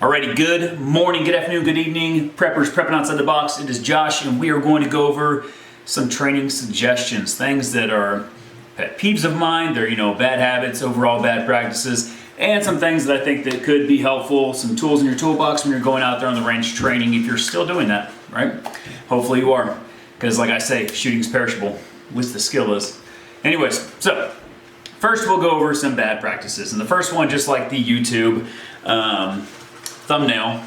Alrighty, good morning, good afternoon, good evening, preppers prepping outside the box. It is Josh, and we are going to go over some training suggestions, things that are pet peeves of mine. They're, bad habits, overall bad practices, and some things that I think that could be helpful, some tools in your toolbox when you're going out there on the range training, if you're still doing that, right? Hopefully you are, because like I say, shooting's perishable, at least the skill is. Anyways, so first we'll go over some bad practices, and the first one, just like the YouTube thumbnail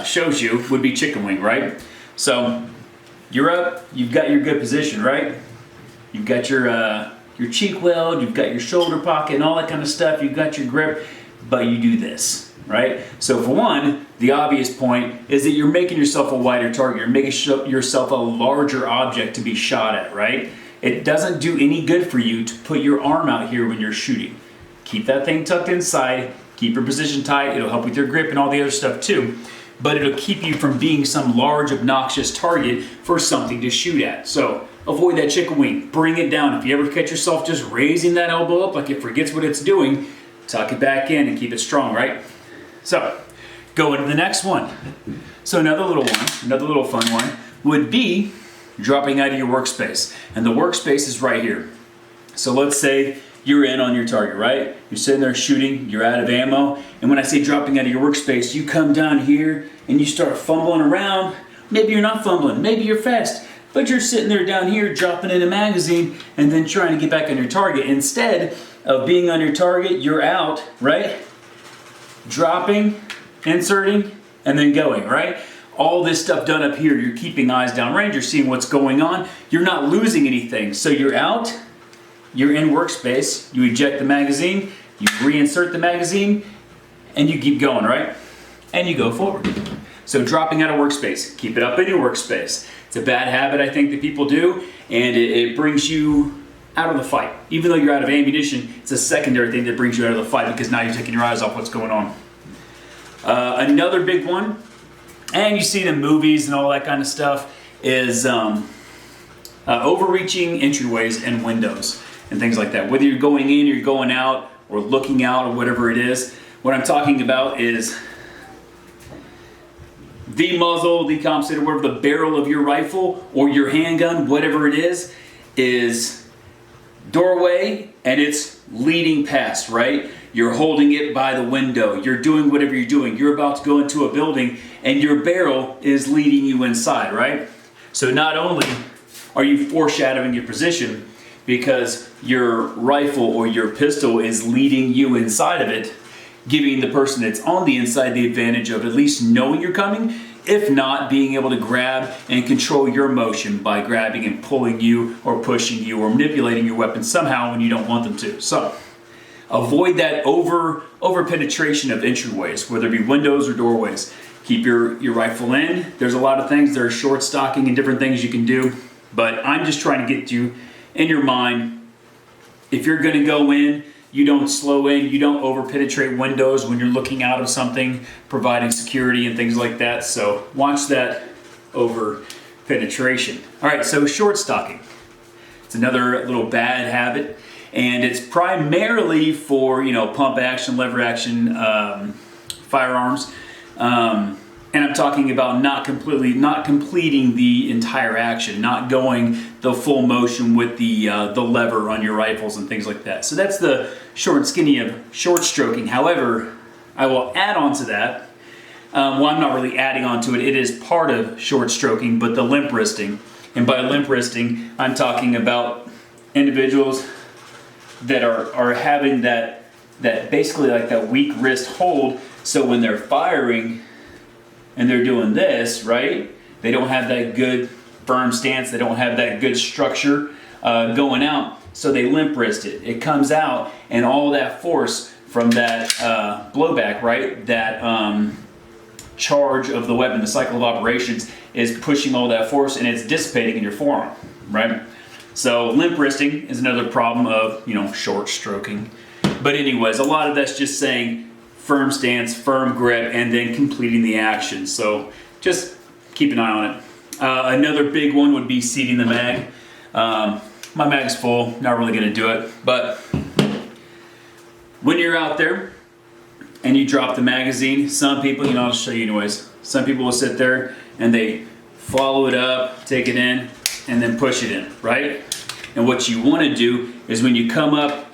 shows you, would be chicken wing, right? So you're up, you've got your good position, right? You've got your cheek weld, you've got your shoulder pocket and all that kind of stuff, you've got your grip, but you do this, right? So for one, the obvious point is that you're making yourself a wider target, you're making yourself a larger object to be shot at, right? It doesn't do any good for you to put your arm out here when you're shooting. Keep that thing tucked inside, keep your position tight, it'll help with your grip and all the other stuff too, but it'll keep you from being some large obnoxious target for something to shoot at. So avoid that chicken wing, bring it down. If you ever catch yourself just raising that elbow up like it forgets what it's doing, tuck it back in and keep it strong, right? So go into the next one. So another little fun one would be dropping out of your workspace. And the workspace is right here. So let's say you're in on your target, right? You're sitting there shooting, you're out of ammo, and when I say dropping out of your workspace, you come down here and you start fumbling around. Maybe you're not fumbling, maybe you're fast, but you're sitting there down here dropping in a magazine and then trying to get back on your target. Instead of being on your target, you're out, right? Dropping, inserting, and then going, right? All this stuff done up here, you're keeping eyes downrange, you're seeing what's going on, you're not losing anything. So you're out, you're in workspace, you eject the magazine, you reinsert the magazine, and you keep going, right? And you go forward. So dropping out of workspace, keep it up in your workspace. It's a bad habit I think that people do, and it brings you out of the fight. Even though you're out of ammunition, it's a secondary thing that brings you out of the fight because now you're taking your eyes off what's going on. Another big one, and you see it in movies and all that kind of stuff, is overreaching entryways and windows and things like that. Whether you're going in or you're going out or looking out or whatever it is, what I'm talking about is the muzzle, the compensator, whatever, the barrel of your rifle or your handgun, whatever it is doorway and it's leading past, right? You're holding it by the window. You're doing whatever you're doing. You're about to go into a building and your barrel is leading you inside, right? So not only are you foreshadowing your position because your rifle or your pistol is leading you inside of it, giving the person that's on the inside the advantage of at least knowing you're coming, if not being able to grab and control your motion by grabbing and pulling you or pushing you or manipulating your weapon somehow when you don't want them to. So avoid that over penetration of entryways, whether it be windows or doorways. Keep your rifle in. There's a lot of things, there are short stocking and different things you can do, but I'm just trying to get you in your mind, if you're gonna go in, you don't slow in, you don't over penetrate windows when you're looking out of something, providing security and things like that. So watch that over penetration. All right, so short stocking. It's another little bad habit, and it's primarily for pump action, lever action firearms. And I'm talking about not completing the entire action, not going the full motion with the lever on your rifles and things like that. So that's the short and skinny of short stroking. However, I will add on to that. Well, I'm not really adding on to it. It is part of short stroking, but the limp wristing. And by limp wristing, I'm talking about individuals that are having that basically like that weak wrist hold. So when they're firing, and they're doing this, right? They don't have that good firm stance. They don't have that good structure going out. So they limp wrist it. It comes out and all that force from that blowback, right? That charge of the weapon, the cycle of operations is pushing all that force and it's dissipating in your forearm, right? So limp wristing is another problem of, short stroking. But anyways, a lot of that's just saying, firm stance, firm grip, and then completing the action. So just keep an eye on it. Another big one would be seating the mag. My mag's full, not really gonna do it, but when you're out there, and you drop the magazine. Some people, I'll show you anyways. Some people will sit there and they follow it up, take it in, and then push it in, right? And what you want to do is when you come up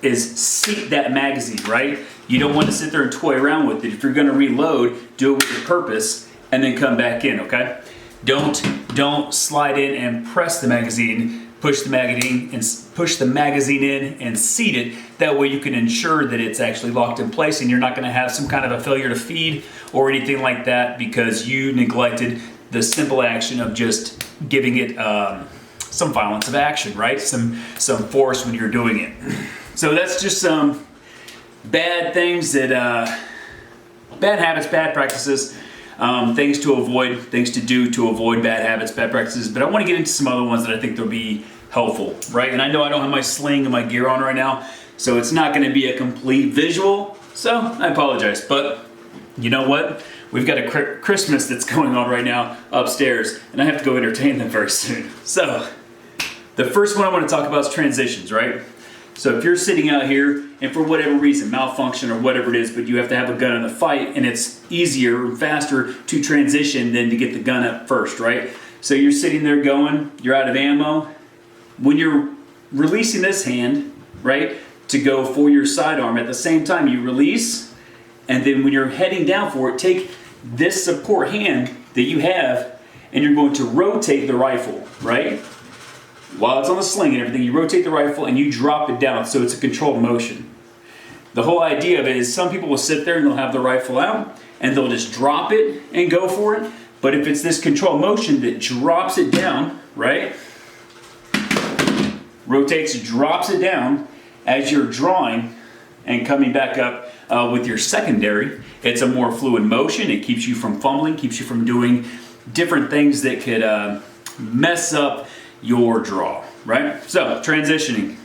is seat that magazine, right? You don't want to sit there and toy around with it. If you're going to reload, do it with a purpose and then come back in, okay? Don't slide in and press the magazine, push the magazine in and seat it. That way you can ensure that it's actually locked in place and you're not going to have some kind of a failure to feed or anything like that because you neglected the simple action of just giving it some violence of action, right? Some force when you're doing it. So that's just some bad things that, bad habits, bad practices, things to avoid, things to do to avoid bad habits, bad practices. But I want to get into some other ones that I think they'll be helpful, right? And I know I don't have my sling and my gear on right now, so it's not going to be a complete visual. So I apologize, but you know what? We've got a Christmas that's going on right now upstairs, and I have to go entertain them very soon. So the first one I want to talk about is transitions, right? So if you're sitting out here and for whatever reason, malfunction or whatever it is, but you have to have a gun in the fight and it's easier and faster to transition than to get the gun up first, right? So you're sitting there going, you're out of ammo. When you're releasing this hand, right, to go for your sidearm, at the same time you release, and then when you're heading down for it, take this support hand that you have and you're going to rotate the rifle, right? While it's on the sling and everything, you rotate the rifle and you drop it down so it's a controlled motion. The whole idea of it is some people will sit there and they'll have the rifle out and they'll just drop it and go for it. But if it's this controlled motion that drops it down, right? Rotates, drops it down as you're drawing and coming back up with your secondary, it's a more fluid motion. It keeps you from fumbling, keeps you from doing different things that could mess up your draw, right? So transitioning,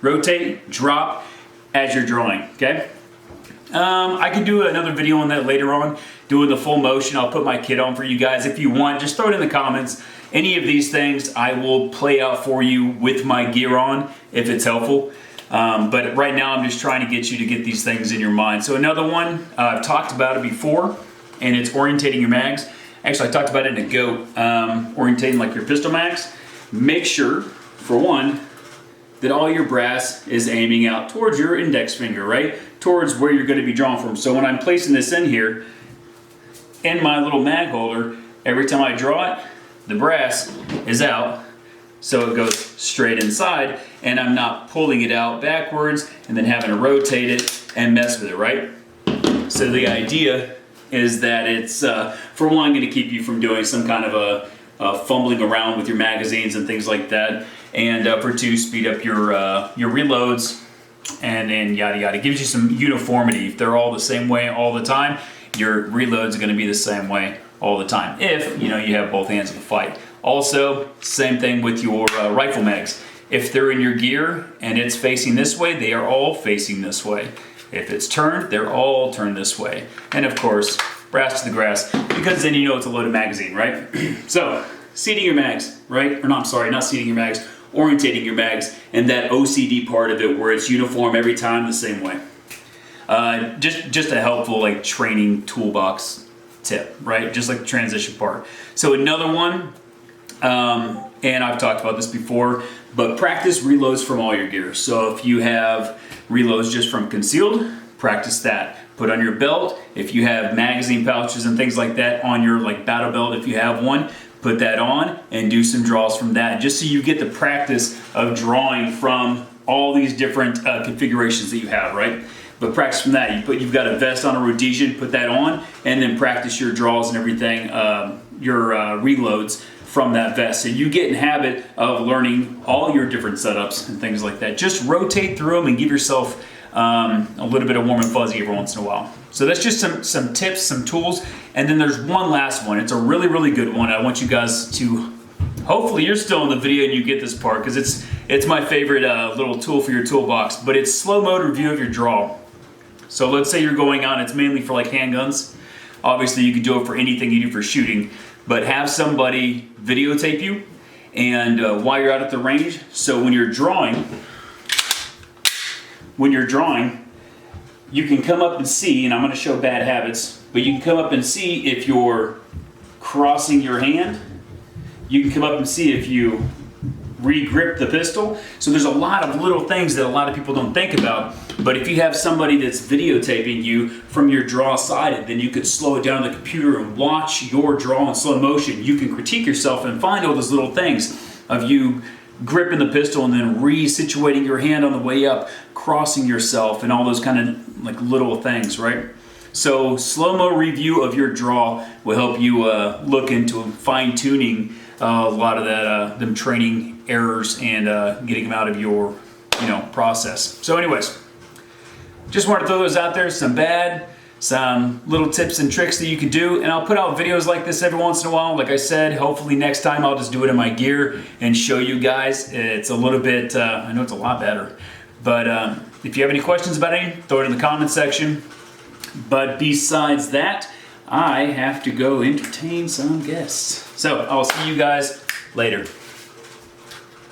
rotate, drop as you're drawing, okay? I can do another video on that later on, doing the full motion. I'll put my kit on for you guys. If you want, just throw it in the comments. Any of these things I will play out for you with my gear on if it's helpful. But right now I'm just trying to get you to get these things in your mind. So another one, I've talked about it before, and it's orientating your mags. Actually, I talked about it in a GOAT, orientating like your pistol mags. Make sure, for one, that all your brass is aiming out towards your index finger, right? Towards where you're going to be drawing from. So when I'm placing this in here, in my little mag holder, every time I draw it, the brass is out, so it goes straight inside, and I'm not pulling it out backwards and then having to rotate it and mess with it, right? So the idea is that it's, for one, going to keep you from doing some kind of a fumbling around with your magazines and things like that, and for two, speed up your reloads, and then yada yada. It gives you some uniformity. If they're all the same way all the time, your reloads are going to be the same way all the time. If you have both hands in the fight. Also, same thing with your rifle mags. If they're in your gear and it's facing this way, they are all facing this way. If it's turned, they're all turned this way. And of course, brass to the grass, because then it's a loaded magazine, right? So, seating your mags, right? Or not seating your mags, orientating your mags, and that OCD part of it where it's uniform every time the same way. Just a helpful training toolbox tip, right? Just like the transition part. So another one, and I've talked about this before, but practice reloads from all your gear. So if you have reloads just from concealed, practice that. Put on your belt. If you have magazine pouches and things like that on your battle belt, if you have one, put that on and do some draws from that, just so you get the practice of drawing from all these different configurations that you have, right? But practice from that. You've got a vest on a Rhodesian, put that on, and then practice your draws and everything, your reloads from that vest. So you get in habit of learning all your different setups and things like that. Just rotate through them and give yourself a little bit of warm and fuzzy every once in a while. So that's just some tips, some tools. And then there's one last one. It's a really, really good one. I want you guys to, hopefully you're still in the video and you get this part, because it's my favorite little tool for your toolbox, but it's slow motor view of your draw. So let's say you're going on, it's mainly for handguns. Obviously you could do it for anything you do for shooting, but have somebody videotape you and while you're out at the range. So when you're drawing, you can come up and see, and I'm going to show bad habits, but you can come up and see if you're crossing your hand. You can come up and see if you re-grip the pistol. So there's a lot of little things that a lot of people don't think about, but if you have somebody that's videotaping you from your draw sighted, then you could slow it down on the computer and watch your draw in slow motion. You can critique yourself and find all those little things of you gripping the pistol and then re-situating your hand on the way up, crossing yourself, and all those kind of like little things, right? So slow-mo review of your draw will help you look into fine-tuning a lot of that them training errors and getting them out of your process. So anyways, just wanted to throw those out there, some little tips and tricks that you could do, and I'll put out videos like this every once in a while. Like I said, hopefully next time I'll just do it in my gear and show you guys. It's a little bit, I know it's a lot better, but if you have any questions about anything, throw it in the comment section. But besides that, I have to go entertain some guests. So I'll see you guys later.